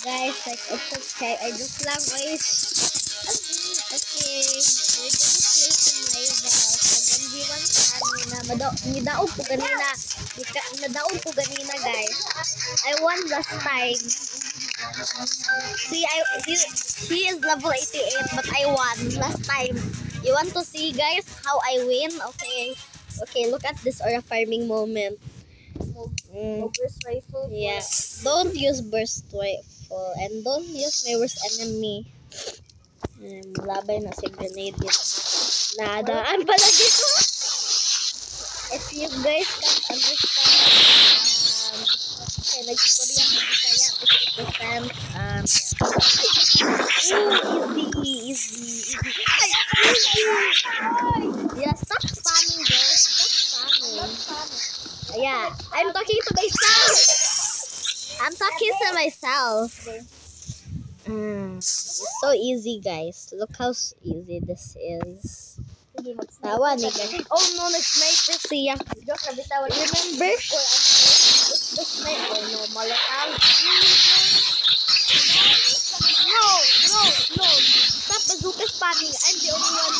guys, like and subscribe. I just lang guys. Okay, we're gonna play some rivals. Nag-1v1 kanina. Nidaog po kanina. Nadaog po kanina guys. I won last time. See, he is level 88 but I won last time. You want to see guys how I win? Okay, look at this aura farming moment. Burst rifle. Yeah, don't use burst rifle and don't use my worst enemy. Labay na si grenade yun. Nadaan pala dito. If you guys can't understand, okay, nag-Korean na Bisaya, 50%. Easy. Ay, easy. Yeah, stop spamming guys. Stop spamming. Yeah, I'm talking to myself. It's so easy, guys. Look how easy this is. Tawa ni guys. Oh no, nag-sniper siya. Remember? The sniper, no, Molotov. No. Stop bazooka spamming. I'm the only one.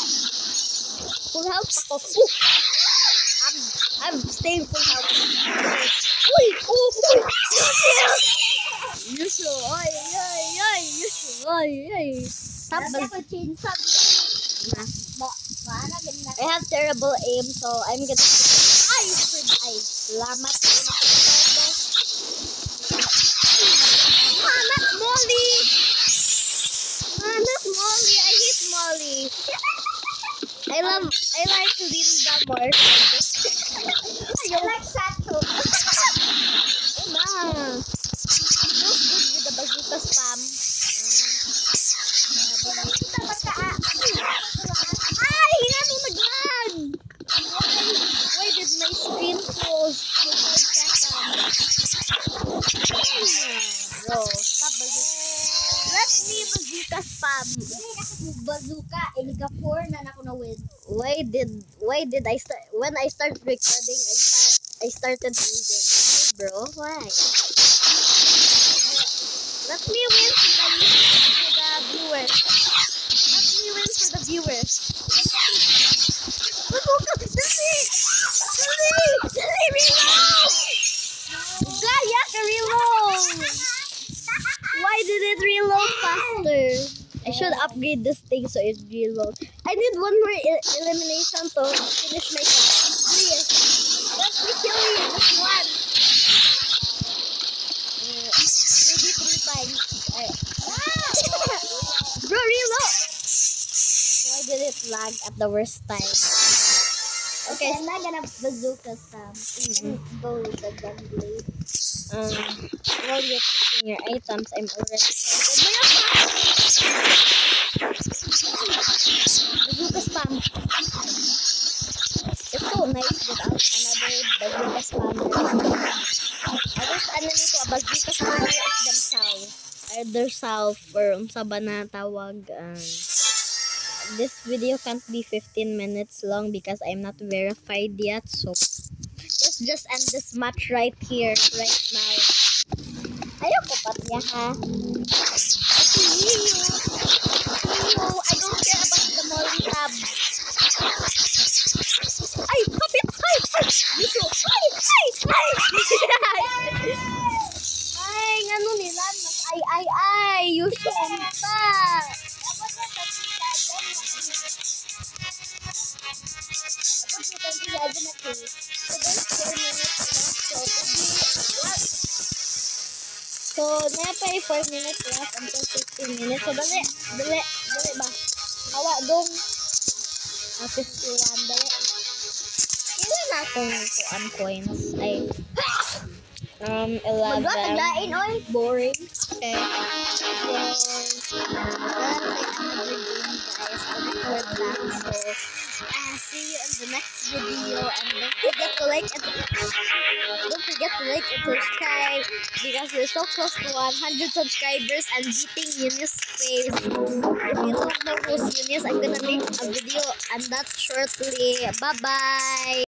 Full health ako. I'm staying full health. Uy! Stop I have terrible aim, so I'm gonna. Salamat. Not Molly. I hate Molly. I like Linda more. You like Satchel. Feels good with the bazooka spam. Why did my screen close for 5 seconds? Bro, stop bazooka. Let me bazooka spam. Bazooka, Eliga 4 na ako na win. Why did I start when I started recording I started losing. Hey bro, why? Let me win for the viewers. Dali, reload! Gaya ka reload! Why did it reload faster? I should upgrade this thing so it reload. I need one more elimination to finish my task. Please, let me kill you just once. Maybe 3 times. Bro, reload! Why did it lag at the worst time? Okay, I'm not gonna bazooka spam. Go with the gun blade. While you're picking your items, I'm already started. Bazooka spam. It's so nice without another bazooka spammer. I guess enemy to a bazooka spammer is themselves. Either self or unsa ba na tawag. This video can't be 15 minutes long because I'm not verified yet. So let's just end this match right here, right now. Ayoko pa niya ha. I don't care about the molly tab. Ay, kapit! Ay! Dito! Ay, ngano nila? Ay! Yuso pa! So, napay 4 minutes left until 15 minutes. So, dali ba? Hawa dong. 51, dali. Ilan na akong coins? Ay, 11. Maglataglain, oy. Boring. Okay. So, another game, guys. I'll record that. So, see you in the next video. And don't forget to like and subscribe because we're so close to 100 subscribers and beating Eunice's face. If you don't know who's Eunice, I'm gonna make a video on that shortly. Bye-bye.